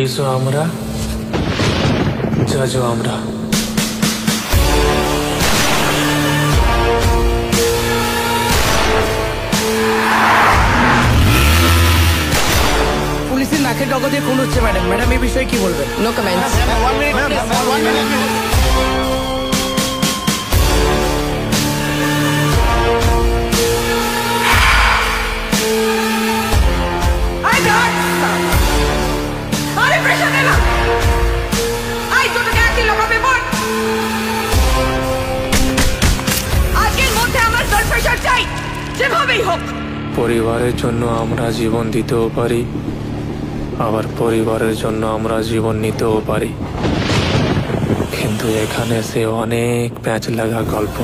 এসো আমরা জাজো আমরা পুলিশের নাকের ডগা দিয়ে খুন হচ্ছে ম্যাডাম। ম্যাডাম এই বিষয়ে কি বলবেন? No comments. পরিবারের জন্য আমরা জীবন দিতেও পারি, আবার পরিবারের জন্য আমরা জীবন নিতেও পারি, কিন্তু এখানে সে অনেক প্যাঁচ লাগা গল্প।